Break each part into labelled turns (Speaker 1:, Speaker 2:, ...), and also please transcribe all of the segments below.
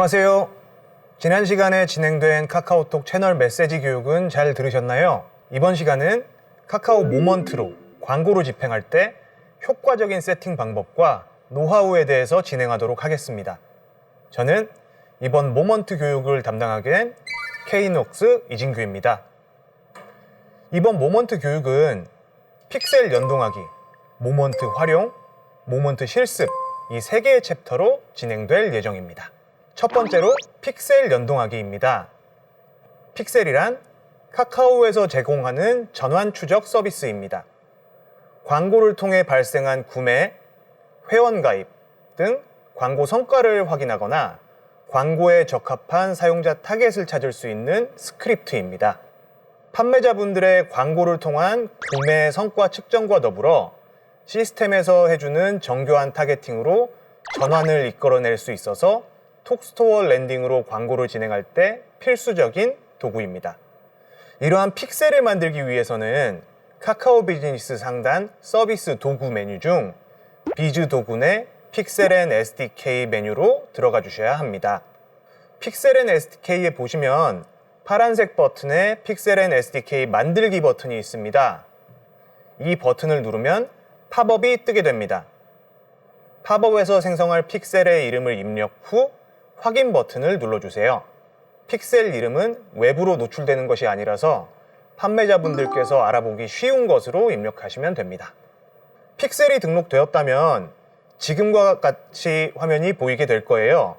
Speaker 1: 안녕하세요. 지난 시간에 진행된 카카오톡 채널 메시지 교육은 잘 들으셨나요? 이번 시간은 카카오 모먼트로 광고를 집행할 때 효과적인 세팅 방법과 노하우에 대해서 진행하도록 하겠습니다. 저는 이번 모먼트 교육을 담당하게 된 케이녹스 이진규입니다. 이번 모먼트 교육은 픽셀 연동하기, 모먼트 활용, 모먼트 실습 이 3개의 챕터로 진행될 예정입니다. 첫 번째로 픽셀 연동하기입니다. 픽셀이란 카카오에서 제공하는 전환 추적 서비스입니다. 광고를 통해 발생한 구매, 회원가입 등 광고 성과를 확인하거나 광고에 적합한 사용자 타겟을 찾을 수 있는 스크립트입니다. 판매자분들의 광고를 통한 구매 성과 측정과 더불어 시스템에서 해주는 정교한 타겟팅으로 전환을 이끌어낼 수 있어서 톡스토어 랜딩으로 광고를 진행할 때 필수적인 도구입니다. 이러한 픽셀을 만들기 위해서는 카카오 비즈니스 상단 서비스 도구 메뉴 중 비즈 도구 내 픽셀 앤 SDK 메뉴로 들어가 주셔야 합니다. 픽셀 앤 SDK에 보시면 파란색 버튼에 픽셀 앤 SDK 만들기 버튼이 있습니다. 이 버튼을 누르면 팝업이 뜨게 됩니다. 팝업에서 생성할 픽셀의 이름을 입력 후 확인 버튼을 눌러주세요. 픽셀 이름은 외부로 노출되는 것이 아니라서 판매자분들께서 알아보기 쉬운 것으로 입력하시면 됩니다. 픽셀이 등록되었다면 지금과 같이 화면이 보이게 될 거예요.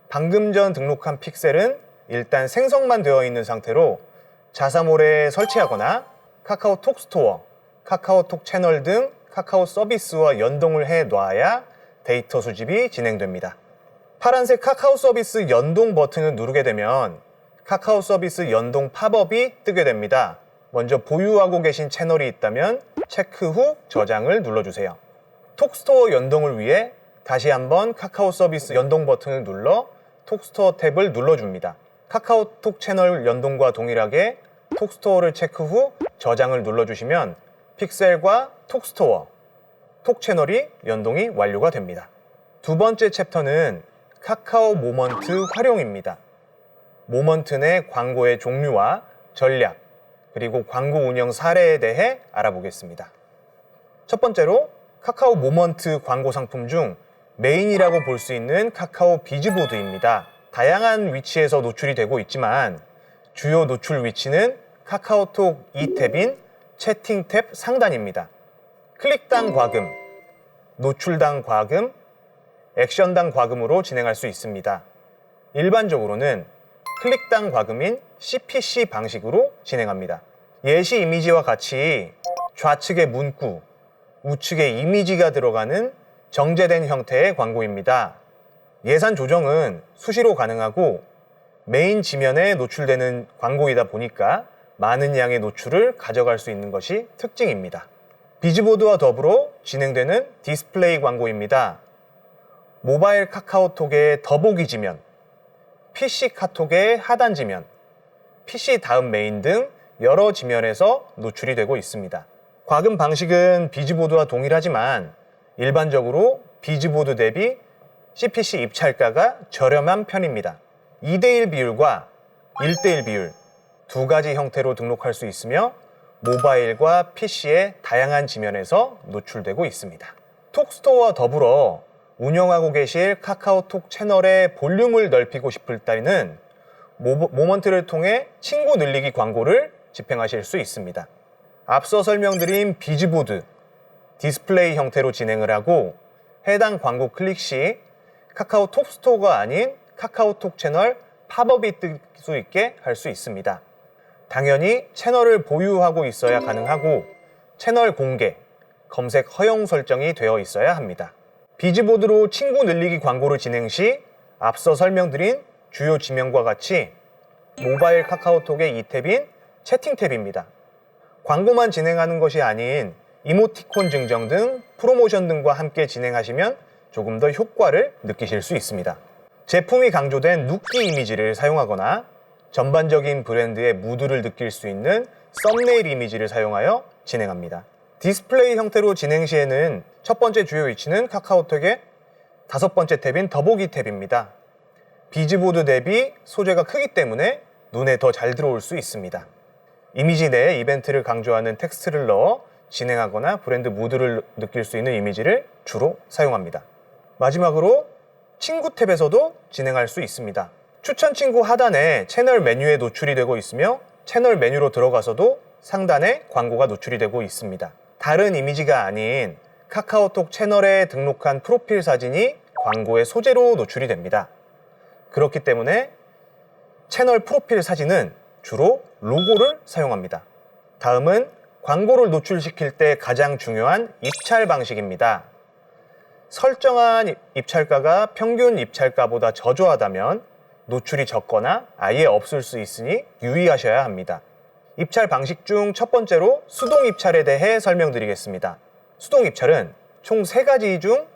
Speaker 1: 방금 전 등록한 픽셀은 일단 생성만 되어 있는 상태로 자사몰에 설치하거나 카카오톡 스토어, 카카오톡 채널 등 카카오 서비스와 연동을 해 놔야 데이터 수집이 진행됩니다. 파란색 카카오 서비스 연동 버튼을 누르게 되면 카카오 서비스 연동 팝업이 뜨게 됩니다. 먼저 보유하고 계신 채널이 있다면 체크 후 저장을 눌러주세요. 톡스토어 연동을 위해 다시 한번 카카오 서비스 연동 버튼을 눌러 톡스토어 탭을 눌러줍니다. 카카오톡 채널 연동과 동일하게 톡스토어를 체크 후 저장을 눌러주시면 픽셀과 톡스토어, 톡 채널이 연동이 완료가 됩니다. 두 번째 챕터는 카카오 모먼트 활용입니다. 모먼트 내 광고의 종류와 전략, 그리고 광고 운영 사례에 대해 알아보겠습니다. 첫 번째로 카카오 모먼트 광고 상품 중 메인이라고 볼 수 있는 카카오 비즈보드입니다. 다양한 위치에서 노출이 되고 있지만 주요 노출 위치는 카카오톡 2탭인 채팅 탭 상단입니다. 클릭당 과금, 노출당 과금, 액션당 과금으로 진행할 수 있습니다. 일반적으로는 클릭당 과금인 CPC 방식으로 진행합니다. 예시 이미지와 같이 좌측에 문구, 우측에 이미지가 들어가는 정제된 형태의 광고입니다. 예산 조정은 수시로 가능하고 메인 지면에 노출되는 광고이다 보니까 많은 양의 노출을 가져갈 수 있는 것이 특징입니다. 비즈보드와 더불어 진행되는 디스플레이 광고입니다. 모바일 카카오톡의 더보기 지면, PC 카톡의 하단 지면, PC 다음 메인 등 여러 지면에서 노출이 되고 있습니다. 과금 방식은 비즈보드와 동일하지만 일반적으로 비즈보드 대비 CPC 입찰가가 저렴한 편입니다. 2:1 비율과 1:1 비율 두 가지 형태로 등록할 수 있으며 모바일과 PC의 다양한 지면에서 노출되고 있습니다. 톡스토어와 더불어 운영하고 계실 카카오톡 채널의 볼륨을 넓히고 싶을 때는 모먼트를 통해 친구 늘리기 광고를 집행하실 수 있습니다. 앞서 설명드린 비즈보드, 디스플레이 형태로 진행을 하고 해당 광고 클릭 시 카카오톡 스토어가 아닌 카카오톡 채널 팝업이 뜰 수 있게 할 수 있습니다. 당연히 채널을 보유하고 있어야 가능하고 채널 공개, 검색 허용 설정이 되어 있어야 합니다. 비즈보드로 친구 늘리기 광고를 진행 시 앞서 설명드린 주요 지면과 같이 모바일 카카오톡의 2탭인 채팅 탭입니다. 광고만 진행하는 것이 아닌 이모티콘 증정 등 프로모션 등과 함께 진행하시면 조금 더 효과를 느끼실 수 있습니다. 제품이 강조된 눕기 이미지를 사용하거나 전반적인 브랜드의 무드를 느낄 수 있는 썸네일 이미지를 사용하여 진행합니다. 디스플레이 형태로 진행 시에는 첫 번째 주요 위치는 카카오톡의 5번째 탭인 더보기 탭입니다. 비즈보드 대비 소재가 크기 때문에 눈에 더 잘 들어올 수 있습니다. 이미지 내에 이벤트를 강조하는 텍스트를 넣어 진행하거나 브랜드 무드를 느낄 수 있는 이미지를 주로 사용합니다. 마지막으로 친구 탭에서도 진행할 수 있습니다. 추천 친구 하단에 채널 메뉴에 노출이 되고 있으며 채널 메뉴로 들어가서도 상단에 광고가 노출이 되고 있습니다. 다른 이미지가 아닌 카카오톡 채널에 등록한 프로필 사진이 광고의 소재로 노출이 됩니다. 그렇기 때문에 채널 프로필 사진은 주로 로고를 사용합니다. 다음은 광고를 노출시킬 때 가장 중요한 입찰 방식입니다. 설정한 입찰가가 평균 입찰가보다 저조하다면 노출이 적거나 아예 없을 수 있으니 유의하셔야 합니다. 입찰 방식 중 첫 번째로 수동 입찰에 대해 설명드리겠습니다. 수동 입찰은 총 3가지 중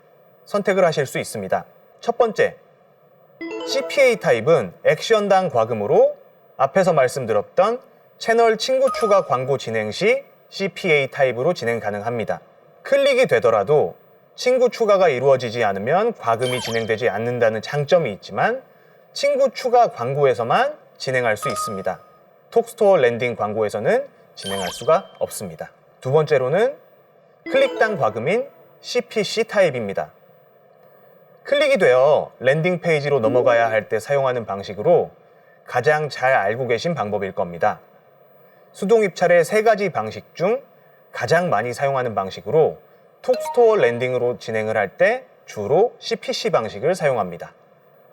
Speaker 1: 선택을 하실 수 있습니다. 첫 번째, CPA 타입은 액션당 과금으로 앞에서 말씀드렸던 채널 친구 추가 광고 진행 시 CPA 타입으로 진행 가능합니다. 클릭이 되더라도 친구 추가가 이루어지지 않으면 과금이 진행되지 않는다는 장점이 있지만 친구 추가 광고에서만 진행할 수 있습니다. 톡스토어 랜딩 광고에서는 진행할 수가 없습니다. 두 번째로는 클릭당 과금인 CPC 타입입니다. 클릭이 되어 랜딩 페이지로 넘어가야 할 때 사용하는 방식으로 가장 잘 알고 계신 방법일 겁니다. 수동 입찰의 3가지 방식 중 가장 많이 사용하는 방식으로 톡스토어 랜딩으로 진행을 할 때 주로 CPC 방식을 사용합니다.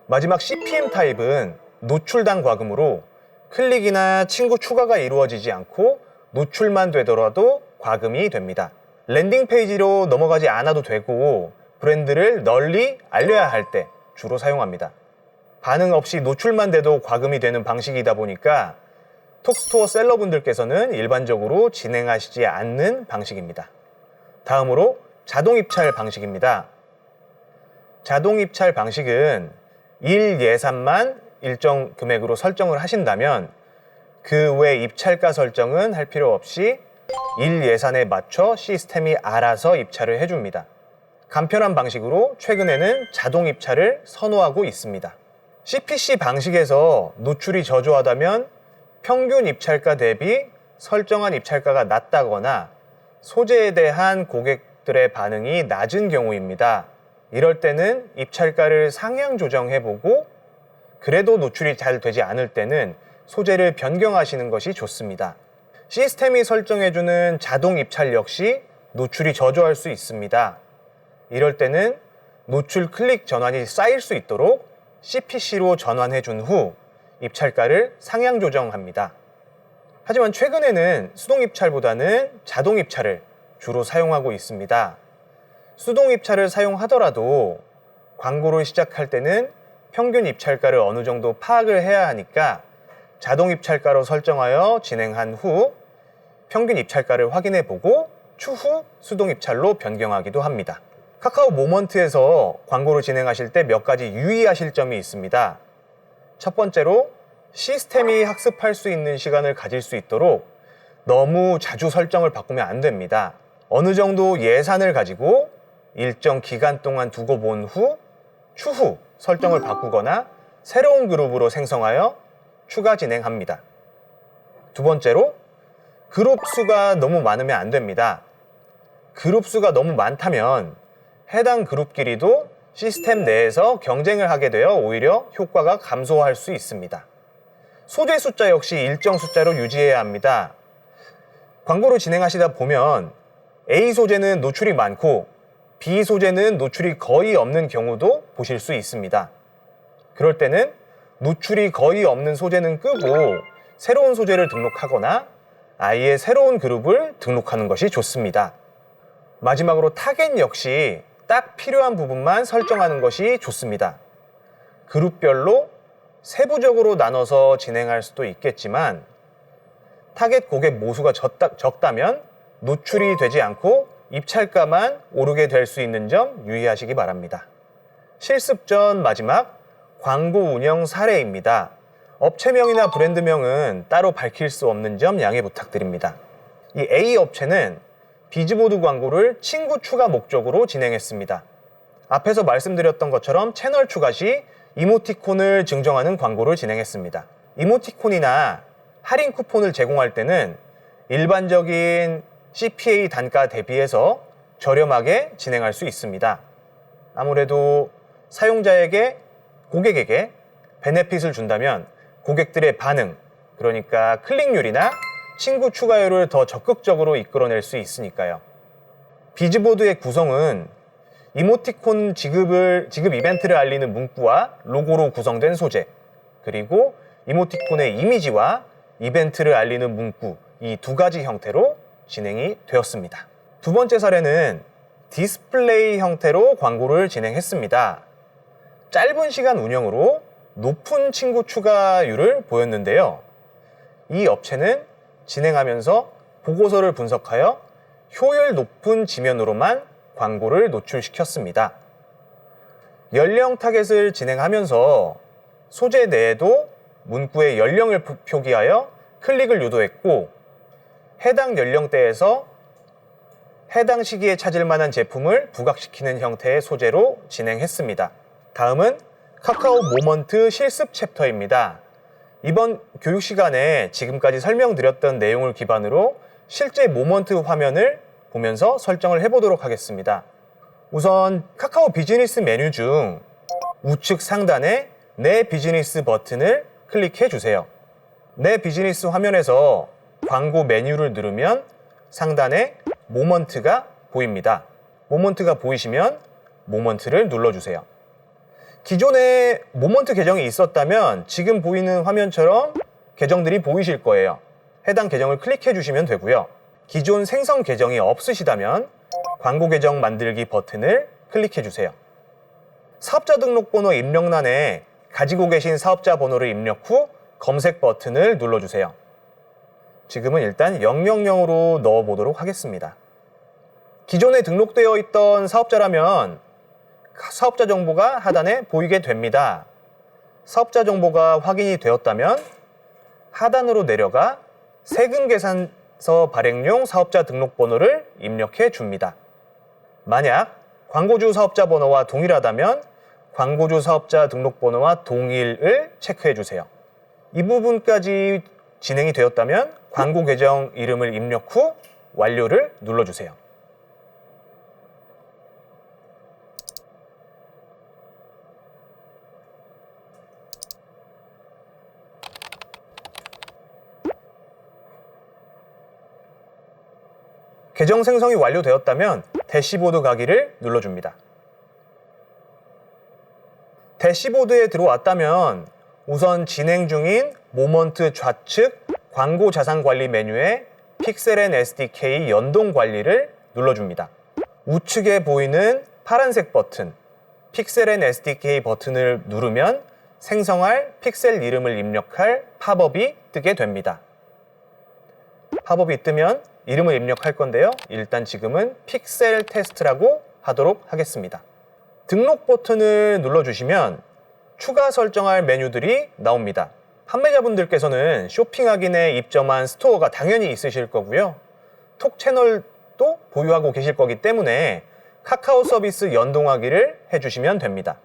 Speaker 1: 마지막 CPM 타입은 노출당 과금으로 클릭이나 친구 추가가 이루어지지 않고 노출만 되더라도 과금이 됩니다. 랜딩 페이지로 넘어가지 않아도 되고 브랜드를 널리 알려야 할 때 주로 사용합니다. 반응 없이 노출만 돼도 과금이 되는 방식이다 보니까 톡스토어 셀러분들께서는 일반적으로 진행하시지 않는 방식입니다. 다음으로 자동 입찰 방식입니다. 자동 입찰 방식은 일 예산만 일정 금액으로 설정을 하신다면 그 외 입찰가 설정은 할 필요 없이 일 예산에 맞춰 시스템이 알아서 입찰을 해줍니다. 간편한 방식으로 최근에는 자동 입찰을 선호하고 있습니다. CPC 방식에서 노출이 저조하다면 평균 입찰가 대비 설정한 입찰가가 낮다거나 소재에 대한 고객들의 반응이 낮은 경우입니다. 이럴 때는 입찰가를 상향 조정해보고 그래도 노출이 잘 되지 않을 때는 소재를 변경하시는 것이 좋습니다. 시스템이 설정해주는 자동 입찰 역시 노출이 저조할 수 있습니다. 이럴 때는 노출 클릭 전환이 쌓일 수 있도록 CPC로 전환해준 후 입찰가를 상향 조정합니다. 하지만 최근에는 수동 입찰보다는 자동 입찰을 주로 사용하고 있습니다. 수동 입찰을 사용하더라도 광고를 시작할 때는 평균 입찰가를 어느 정도 파악을 해야 하니까 자동 입찰가로 설정하여 진행한 후 평균 입찰가를 확인해 보고 추후 수동 입찰로 변경하기도 합니다. 카카오 모먼트에서 광고를 진행하실 때 몇 가지 유의하실 점이 있습니다. 첫 번째로 시스템이 학습할 수 있는 시간을 가질 수 있도록 너무 자주 설정을 바꾸면 안 됩니다. 어느 정도 예산을 가지고 일정 기간 동안 두고 본 후 추후 설정을 바꾸거나 새로운 그룹으로 생성하여 추가 진행합니다. 두 번째로 그룹 수가 너무 많으면 안 됩니다. 그룹 수가 너무 많다면 해당 그룹끼리도 시스템 내에서 경쟁을 하게 되어 오히려 효과가 감소할 수 있습니다. 소재 숫자 역시 일정 숫자로 유지해야 합니다. 광고를 진행하시다 보면 A 소재는 노출이 많고 B 소재는 노출이 거의 없는 경우도 보실 수 있습니다. 그럴 때는 노출이 거의 없는 소재는 끄고 새로운 소재를 등록하거나 아예 새로운 그룹을 등록하는 것이 좋습니다. 마지막으로 타겟 역시 딱 필요한 부분만 설정하는 것이 좋습니다. 그룹별로 세부적으로 나눠서 진행할 수도 있겠지만 타겟 고객 모수가 적다면 노출이 되지 않고 입찰가만 오르게 될 수 있는 점 유의하시기 바랍니다. 실습 전 마지막 광고 운영 사례입니다. 업체명이나 브랜드명은 따로 밝힐 수 없는 점 양해 부탁드립니다. 이 A 업체는 비즈보드 광고를 친구 추가 목적으로 진행했습니다. 앞에서 말씀드렸던 것처럼 채널 추가 시 이모티콘을 증정하는 광고를 진행했습니다. 이모티콘이나 할인 쿠폰을 제공할 때는 일반적인 CPA 단가 대비해서 저렴하게 진행할 수 있습니다. 아무래도 사용자에게, 고객에게 베네핏을 준다면 고객들의 반응, 그러니까 클릭률이나 친구 추가율을 더 적극적으로 이끌어낼 수 있으니까요. 비즈보드의 구성은 이모티콘 지급 이벤트를 알리는 문구와 로고로 구성된 소재, 그리고 이모티콘의 이미지와 이벤트를 알리는 문구, 이 두 가지 형태로 진행이 되었습니다. 두 번째 사례는 디스플레이 형태로 광고를 진행했습니다. 짧은 시간 운영으로 높은 친구 추가율을 보였는데요. 이 업체는 진행하면서 보고서를 분석하여 효율 높은 지면으로만 광고를 노출시켰습니다. 연령 타겟을 진행하면서 소재 내에도 문구의 연령을 표기하여 클릭을 유도했고, 해당 연령대에서 해당 시기에 찾을 만한 제품을 부각시키는 형태의 소재로 진행했습니다. 다음은 카카오 모먼트 실습 챕터입니다. 이번 교육 시간에 지금까지 설명드렸던 내용을 기반으로 실제 모먼트 화면을 보면서 설정을 해보도록 하겠습니다. 우선 카카오 비즈니스 메뉴 중 우측 상단에 내 비즈니스 버튼을 클릭해 주세요. 내 비즈니스 화면에서 광고 메뉴를 누르면 상단에 모먼트가 보입니다. 모먼트가 보이시면 모먼트를 눌러주세요. 기존에 모먼트 계정이 있었다면 지금 보이는 화면처럼 계정들이 보이실 거예요. 해당 계정을 클릭해 주시면 되고요. 기존 생성 계정이 없으시다면 광고 계정 만들기 버튼을 클릭해 주세요. 사업자 등록번호 입력란에 가지고 계신 사업자 번호를 입력 후 검색 버튼을 눌러주세요. 지금은 일단 000으로 넣어보도록 하겠습니다. 기존에 등록되어 있던 사업자라면 사업자 정보가 하단에 보이게 됩니다. 사업자 정보가 확인이 되었다면 하단으로 내려가 세금 계산서 발행용 사업자 등록번호를 입력해 줍니다. 만약 광고주 사업자 번호와 동일하다면 광고주 사업자 등록번호와 동일을 체크해 주세요. 이 부분까지 진행이 되었다면 광고 계정 이름을 입력 후 완료를 눌러주세요. 계정 생성이 완료되었다면 대시보드 가기를 눌러줍니다. 대시보드에 들어왔다면 우선 진행 중인 모먼트 좌측 광고 자산 관리 메뉴에 픽셀 앤 SDK 연동 관리를 눌러줍니다. 우측에 보이는 파란색 버튼, 픽셀 앤 SDK 버튼을 누르면 생성할 픽셀 이름을 입력할 팝업이 뜨게 됩니다. 팝업이 뜨면 이름을 입력할 건데요. 일단 지금은 픽셀 테스트라고 하도록 하겠습니다. 등록 버튼을 눌러주시면 추가 설정할 메뉴들이 나옵니다. 판매자분들께서는 쇼핑 확인에 입점한 스토어가 당연히 있으실 거고요. 톡 채널도 보유하고 계실 거기 때문에 카카오 서비스 연동하기를 해주시면 됩니다.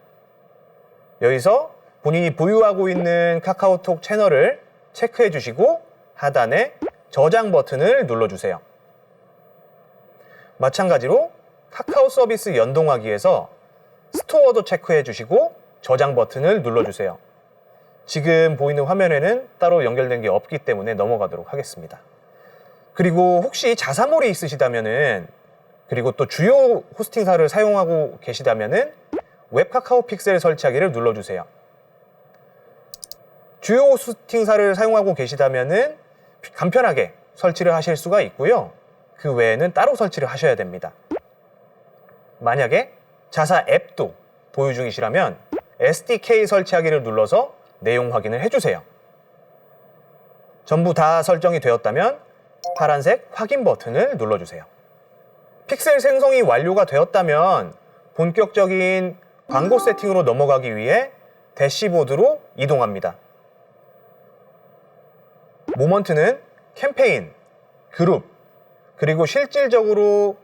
Speaker 1: 여기서 본인이 보유하고 있는 카카오톡 채널을 체크해 주시고 하단에 저장 버튼을 눌러주세요. 마찬가지로 카카오 서비스 연동하기에서 스토어도 체크해 주시고 저장 버튼을 눌러주세요. 지금 보이는 화면에는 따로 연결된 게 없기 때문에 넘어가도록 하겠습니다. 그리고 혹시 자사몰이 있으시다면은, 그리고 또 주요 호스팅사를 사용하고 계시다면은 웹 카카오 픽셀 설치하기를 눌러주세요. 주요 호스팅사를 사용하고 계시다면은 간편하게 설치를 하실 수가 있고요. 그 외에는 따로 설치를 하셔야 됩니다. 만약에 자사 앱도 보유 중이시라면 SDK 설치하기를 눌러서 내용 확인을 해주세요. 전부 다 설정이 되었다면 파란색 확인 버튼을 눌러주세요. 픽셀 생성이 완료가 되었다면 본격적인 광고 세팅으로 넘어가기 위해 대시보드로 이동합니다. 모먼트는 캠페인, 그룹, 그리고 실질적으로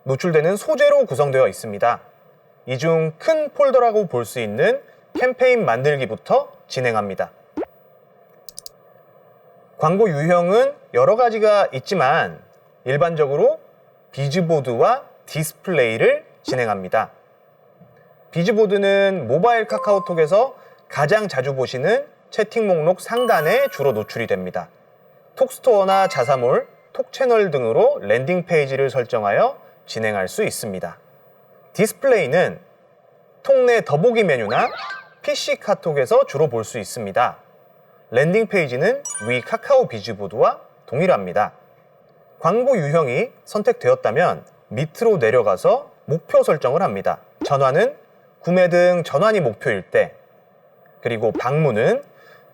Speaker 1: 노출되는 소재로 구성되어 있습니다. 이 중 큰 폴더라고 볼 수 있는 캠페인 만들기부터 진행합니다. 광고 유형은 여러 가지가 있지만 일반적으로 비즈보드와 디스플레이를 진행합니다. 비즈보드는 모바일 카카오톡에서 가장 자주 보시는 채팅 목록 상단에 주로 노출이 됩니다. 톡스토어나 자사몰, 톡채널 등으로 랜딩 페이지를 설정하여 진행할 수 있습니다. 디스플레이는 톡 내 더보기 메뉴나 PC 카톡에서 주로 볼 수 있습니다. 랜딩 페이지는 위 카카오 비즈보드와 동일합니다. 광고 유형이 선택되었다면 밑으로 내려가서 목표 설정을 합니다. 전환은 구매 등 전환이 목표일 때, 그리고 방문은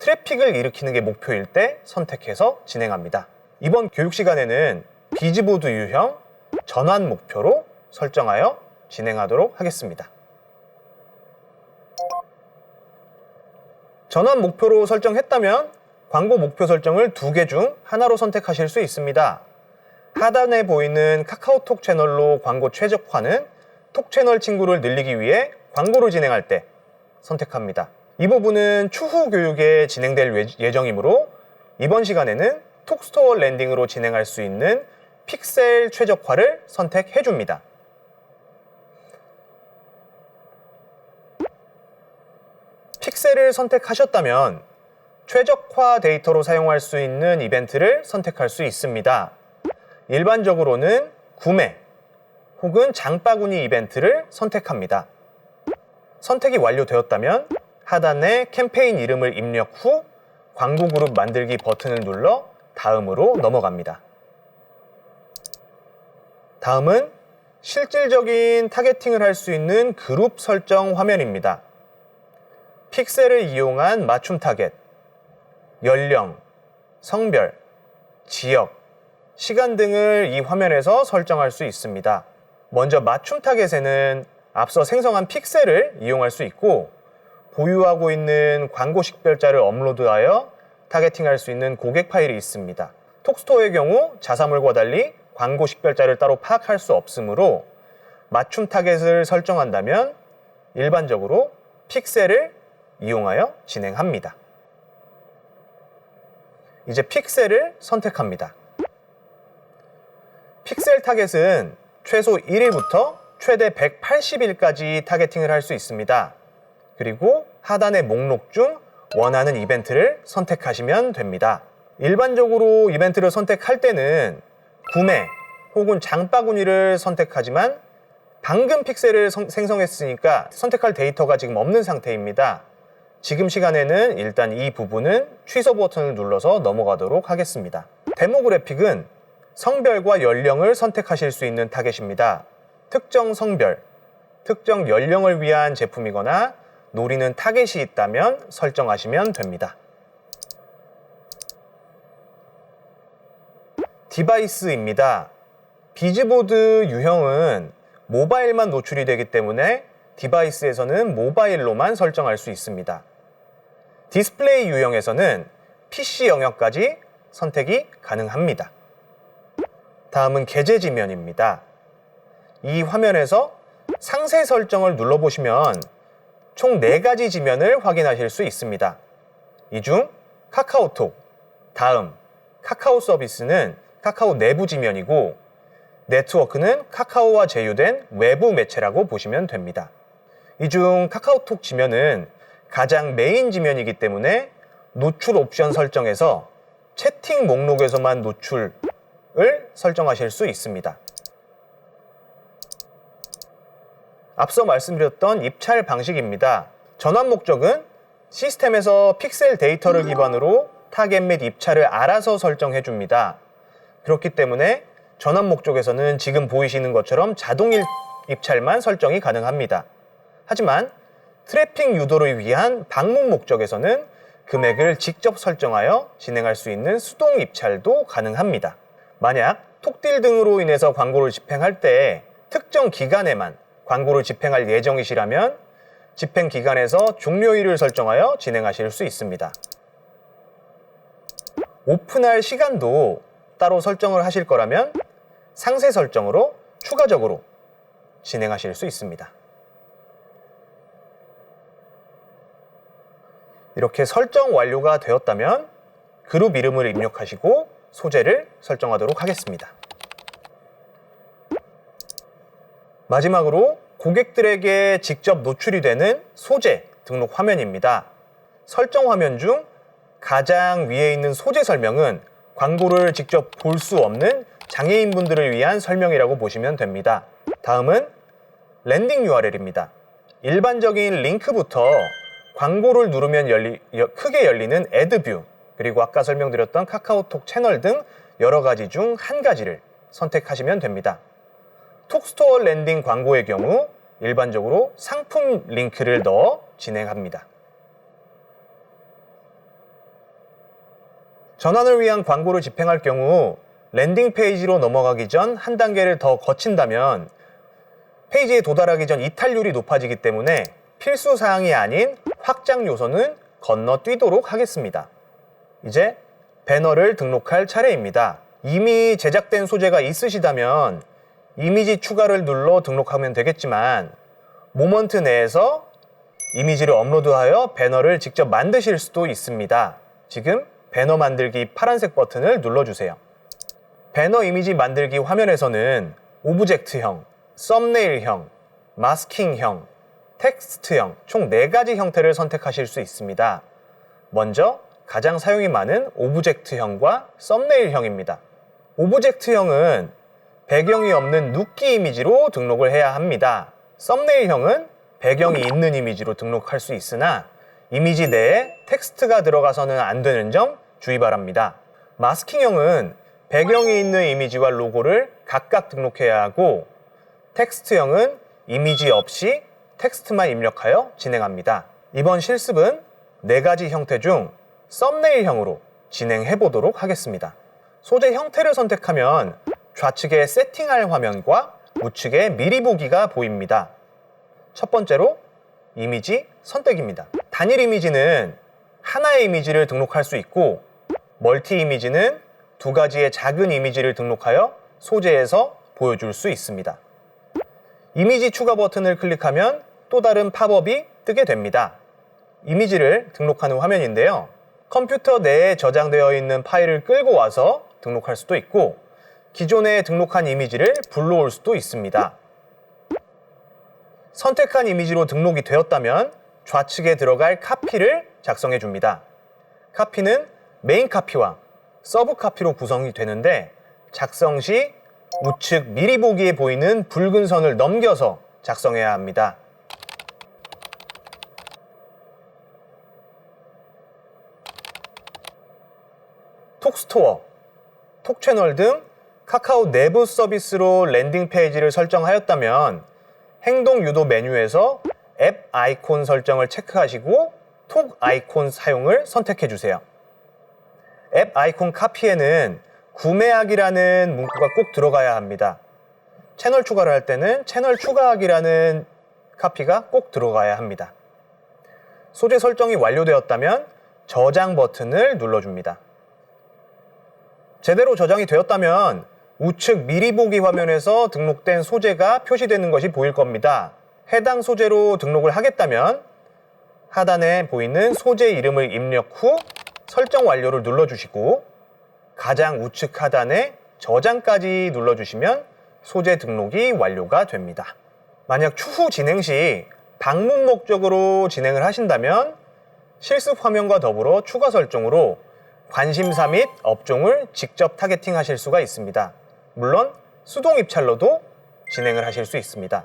Speaker 1: 트래픽을 일으키는 게 목표일 때 선택해서 진행합니다. 이번 교육 시간에는 비즈보드 유형 전환 목표로 설정하여 진행하도록 하겠습니다. 전환 목표로 설정했다면 광고 목표 설정을 2개 중 하나로 선택하실 수 있습니다. 하단에 보이는 카카오톡 채널로 광고 최적화는 톡 채널 친구를 늘리기 위해 광고를 진행할 때 선택합니다. 이 부분은 추후 교육에 진행될 예정이므로 이번 시간에는 톡스토어 랜딩으로 진행할 수 있는 픽셀 최적화를 선택해 줍니다. 픽셀을 선택하셨다면 최적화 데이터로 사용할 수 있는 이벤트를 선택할 수 있습니다. 일반적으로는 구매 혹은 장바구니 이벤트를 선택합니다. 선택이 완료되었다면 하단에 캠페인 이름을 입력 후 광고 그룹 만들기 버튼을 눌러 다음으로 넘어갑니다. 다음은 실질적인 타겟팅을 할 수 있는 그룹 설정 화면입니다. 픽셀을 이용한 맞춤 타겟, 연령, 성별, 지역, 시간 등을 이 화면에서 설정할 수 있습니다. 먼저 맞춤 타겟에는 앞서 생성한 픽셀을 이용할 수 있고 보유하고 있는 광고 식별자를 업로드하여 타겟팅할 수 있는 고객 파일이 있습니다. 톡스토어의 경우 자사몰과 달리 광고 식별자를 따로 파악할 수 없으므로 맞춤 타겟을 설정한다면 일반적으로 픽셀을 이용하여 진행합니다. 이제 픽셀을 선택합니다. 픽셀 타겟은 최소 1일부터 최대 180일까지 타겟팅을 할 수 있습니다. 그리고 하단의 목록 중 원하는 이벤트를 선택하시면 됩니다. 일반적으로 이벤트를 선택할 때는 구매 혹은 장바구니를 선택하지만 방금 픽셀을 생성했으니까 선택할 데이터가 지금 없는 상태입니다. 지금 시간에는 일단 이 부분은 취소 버튼을 눌러서 넘어가도록 하겠습니다. 데모 그래픽은 성별과 연령을 선택하실 수 있는 타겟입니다. 특정 성별, 특정 연령을 위한 제품이거나 노리는 타겟이 있다면 설정하시면 됩니다. 디바이스입니다. 비즈보드 유형은 모바일만 노출이 되기 때문에 디바이스에서는 모바일로만 설정할 수 있습니다. 디스플레이 유형에서는 PC 영역까지 선택이 가능합니다. 다음은 게재 지면입니다. 이 화면에서 상세 설정을 눌러보시면 총 4가지 지면을 확인하실 수 있습니다. 이 중 카카오톡, 다음, 카카오 서비스는 카카오 내부 지면이고 네트워크는 카카오와 제휴된 외부 매체라고 보시면 됩니다. 이 중 카카오톡 지면은 가장 메인 지면이기 때문에 노출 옵션 설정에서 채팅 목록에서만 노출을 설정하실 수 있습니다. 앞서 말씀드렸던 입찰 방식입니다. 전환 목적은 시스템에서 픽셀 데이터를 기반으로 타겟 및 입찰을 알아서 설정해 줍니다. 그렇기 때문에 전환 목적에서는 지금 보이시는 것처럼 자동 입찰만 설정이 가능합니다. 하지만 트래픽 유도를 위한 방문 목적에서는 금액을 직접 설정하여 진행할 수 있는 수동 입찰도 가능합니다. 만약 톡딜 등으로 인해서 광고를 집행할 때 특정 기간에만 광고를 집행할 예정이시라면 집행 기간에서 종료일을 설정하여 진행하실 수 있습니다. 오픈할 시간도 따로 설정을 하실 거라면 상세 설정으로 추가적으로 진행하실 수 있습니다. 이렇게 설정 완료가 되었다면 그룹 이름을 입력하시고 소재를 설정하도록 하겠습니다. 마지막으로 고객들에게 직접 노출이 되는 소재 등록 화면입니다. 설정 화면 중 가장 위에 있는 소재 설명은 광고를 직접 볼 수 없는 장애인분들을 위한 설명이라고 보시면 됩니다. 다음은 랜딩 URL입니다. 일반적인 링크부터 광고를 누르면 크게 열리는 애드뷰, 그리고 아까 설명드렸던 카카오톡 채널 등 여러 가지 중 한 가지를 선택하시면 됩니다. 톡스토어 랜딩 광고의 경우 일반적으로 상품 링크를 넣어 진행합니다. 전환을 위한 광고를 집행할 경우 랜딩 페이지로 넘어가기 전 한 단계를 더 거친다면 페이지에 도달하기 전 이탈률이 높아지기 때문에 필수 사항이 아닌 확장 요소는 건너뛰도록 하겠습니다. 이제 배너를 등록할 차례입니다. 이미 제작된 소재가 있으시다면 이미지 추가를 눌러 등록하면 되겠지만 모먼트 내에서 이미지를 업로드하여 배너를 직접 만드실 수도 있습니다. 지금 배너 만들기 파란색 버튼을 눌러주세요. 배너 이미지 만들기 화면에서는 오브젝트형, 썸네일형, 마스킹형, 텍스트형 총 4가지 형태를 선택하실 수 있습니다. 먼저 가장 사용이 많은 오브젝트형과 썸네일형입니다. 오브젝트형은 배경이 없는 눕기 이미지로 등록을 해야 합니다. 썸네일형은 배경이 있는 이미지로 등록할 수 있으나 이미지 내에 텍스트가 들어가서는 안 되는 점 주의 바랍니다. 마스킹형은 배경이 있는 이미지와 로고를 각각 등록해야 하고 텍스트형은 이미지 없이 텍스트만 입력하여 진행합니다. 이번 실습은 4가지 형태 중 썸네일형으로 진행해 보도록 하겠습니다. 소재 형태를 선택하면 좌측에 세팅할 화면과 우측에 미리 보기가 보입니다. 첫 번째로 이미지 선택입니다. 단일 이미지는 하나의 이미지를 등록할 수 있고 멀티 이미지는 2가지의 작은 이미지를 등록하여 소재에서 보여줄 수 있습니다. 이미지 추가 버튼을 클릭하면 또 다른 팝업이 뜨게 됩니다. 이미지를 등록하는 화면인데요. 컴퓨터 내에 저장되어 있는 파일을 끌고 와서 등록할 수도 있고 기존에 등록한 이미지를 불러올 수도 있습니다. 선택한 이미지로 등록이 되었다면 좌측에 들어갈 카피를 작성해 줍니다. 카피는 메인 카피와 서브 카피로 구성이 되는데 작성 시 우측 미리 보기에 보이는 붉은 선을 넘겨서 작성해야 합니다. 톡스토어, 톡채널 등 카카오 내부 서비스로 랜딩 페이지를 설정하였다면 행동 유도 메뉴에서 앱 아이콘 설정을 체크하시고 톡 아이콘 사용을 선택해 주세요. 앱 아이콘 카피에는 구매하기라는 문구가 꼭 들어가야 합니다. 채널 추가를 할 때는 채널 추가하기라는 카피가 꼭 들어가야 합니다. 소재 설정이 완료되었다면 저장 버튼을 눌러줍니다. 제대로 저장이 되었다면 우측 미리 보기 화면에서 등록된 소재가 표시되는 것이 보일 겁니다. 해당 소재로 등록을 하겠다면 하단에 보이는 소재 이름을 입력 후 설정 완료를 눌러주시고 가장 우측 하단에 저장까지 눌러주시면 소재 등록이 완료가 됩니다. 만약 추후 진행 시 방문 목적으로 진행을 하신다면 실습 화면과 더불어 추가 설정으로 관심사 및 업종을 직접 타겟팅 하실 수가 있습니다. 물론 수동 입찰로도 진행을 하실 수 있습니다.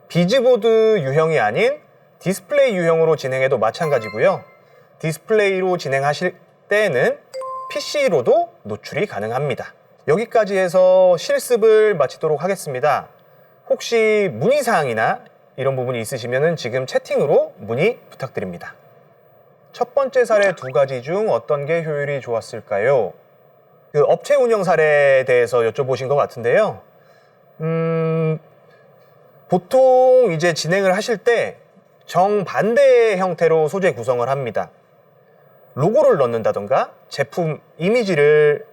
Speaker 1: 비즈보드 유형이 아닌 디스플레이 유형으로 진행해도 마찬가지고요. 디스플레이로 진행하실 때에는 PC로도 노출이 가능합니다. 여기까지 해서 실습을 마치도록 하겠습니다. 혹시 문의사항이나 이런 부분이 있으시면 지금 채팅으로 문의 부탁드립니다. 첫 번째 사례 2가지 중 어떤 게 효율이 좋았을까요? 그 업체 운영 사례에 대해서 여쭤보신 것 같은데요. 보통 이제 진행을 하실 때 정반대의 형태로 소재 구성을 합니다. 로고를 넣는다던가 제품 이미지를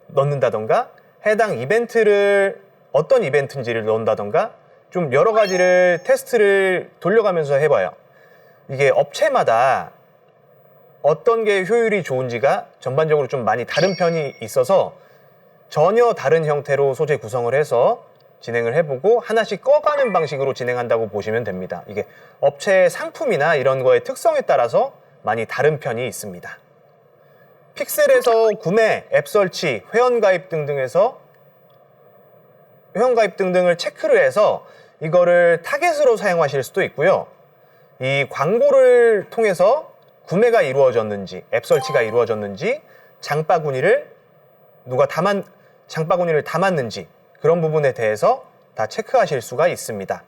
Speaker 1: 넣는다던가 해당 이벤트를 어떤 이벤트인지를 넣는다던가 좀 여러 가지를 테스트를 돌려가면서 해봐요. 이게 업체마다 어떤 게 효율이 좋은지가 전반적으로 좀 많이 다른 편이 있어서 전혀 다른 형태로 소재 구성을 해서 진행을 해보고 하나씩 꺼가는 방식으로 진행한다고 보시면 됩니다. 이게 업체의 상품이나 이런 거의 특성에 따라서 많이 다른 편이 있습니다. 픽셀에서 구매, 앱 설치, 회원가입 등등을 체크를 해서 이거를 타겟으로 사용하실 수도 있고요. 이 광고를 통해서 구매가 이루어졌는지, 앱 설치가 이루어졌는지, 장바구니를 담았는지 그런 부분에 대해서 다 체크하실 수가 있습니다.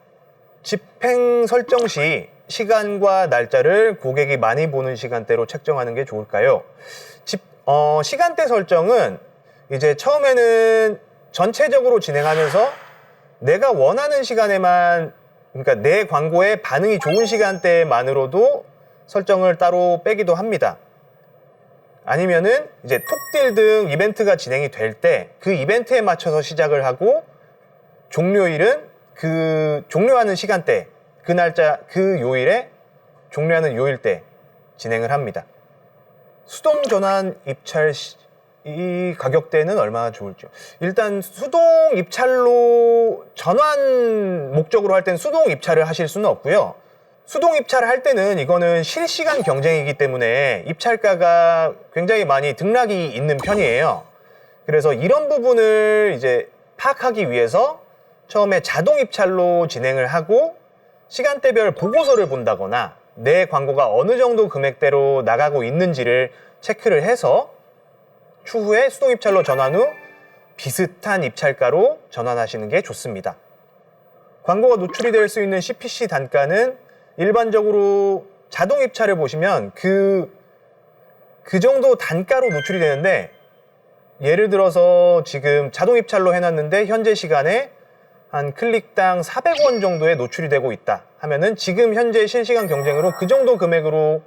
Speaker 1: 집행 설정 시 시간과 날짜를 고객이 많이 보는 시간대로 책정하는 게 좋을까요? 시간대 설정은 이제 처음에는 전체적으로 진행하면서 내가 원하는 시간에만, 그러니까 내 광고에 반응이 좋은 시간대만으로도 설정을 따로 빼기도 합니다. 아니면은 이제 톡딜 등 이벤트가 진행이 될 때 그 이벤트에 맞춰서 시작을 하고 종료일은 그 종료하는 시간대, 그 날짜, 그 요일에 종료하는 요일때 진행을 합니다. 수동 전환 입찰 이 가격대는 얼마나 좋을지요? 일단 수동 입찰로 전환 목적으로 할 때는 수동 입찰을 하실 수는 없고요. 수동 입찰을 할 때는 이거는 실시간 경쟁이기 때문에 입찰가가 굉장히 많이 등락이 있는 편이에요. 그래서 이런 부분을 이제 파악하기 위해서 처음에 자동 입찰로 진행을 하고 시간대별 보고서를 본다거나 내 광고가 어느 정도 금액대로 나가고 있는지를 체크를 해서 추후에 수동 입찰로 전환 후 비슷한 입찰가로 전환하시는 게 좋습니다. 광고가 노출이 될 수 있는 CPC 단가는 일반적으로 자동 입찰을 보시면 그 정도 단가로 노출이 되는데, 예를 들어서 지금 자동 입찰로 해놨는데 현재 시간에 한 클릭당 400원 정도에 노출이 되고 있다 하면은 지금 현재 실시간 경쟁으로 그 정도 금액으로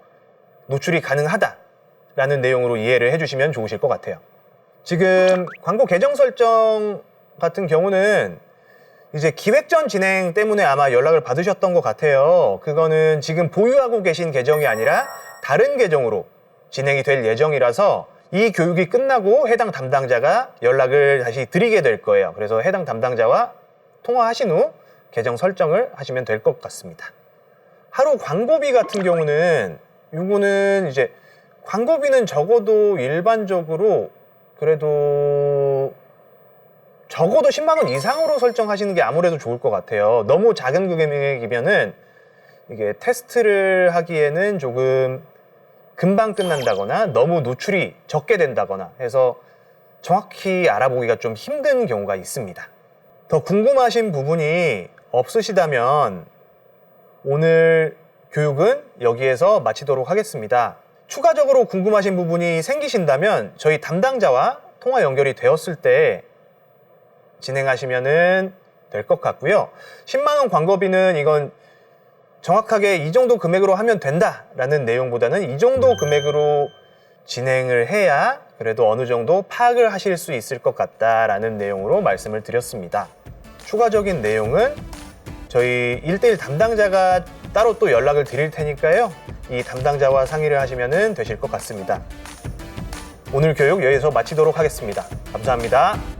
Speaker 1: 노출이 가능하다라는 내용으로 이해를 해주시면 좋으실 것 같아요. 지금 광고 계정 설정 같은 경우는 이제 기획 전 진행 때문에 아마 연락을 받으셨던 것 같아요. 그거는 지금 보유하고 계신 계정이 아니라 다른 계정으로 진행이 될 예정이라서 이 교육이 끝나고 해당 담당자가 연락을 다시 드리게 될 거예요. 그래서 해당 담당자와 통화하신 후 계정 설정을 하시면 될 것 같습니다. 하루 광고비 같은 경우는 요거는 이제 광고비는 적어도 일반적으로 그래도 적어도 10만 원 이상으로 설정하시는 게 아무래도 좋을 것 같아요. 너무 작은 금액이면은 이게 테스트를 하기에는 조금 금방 끝난다거나 너무 노출이 적게 된다거나 해서 정확히 알아보기가 좀 힘든 경우가 있습니다. 더 궁금하신 부분이 없으시다면 오늘 교육은 여기에서 마치도록 하겠습니다. 추가적으로 궁금하신 부분이 생기신다면 저희 담당자와 통화 연결이 되었을 때 진행하시면 될 것 같고요. 10만 원 광고비는 이건 정확하게 이 정도 금액으로 하면 된다라는 내용보다는 이 정도 금액으로 진행을 해야 그래도 어느 정도 파악을 하실 수 있을 것 같다라는 내용으로 말씀을 드렸습니다. 추가적인 내용은 저희 1대1 담당자가 따로 또 연락을 드릴 테니까요. 이 담당자와 상의를 하시면 되실 것 같습니다. 오늘 교육 여기서 마치도록 하겠습니다. 감사합니다.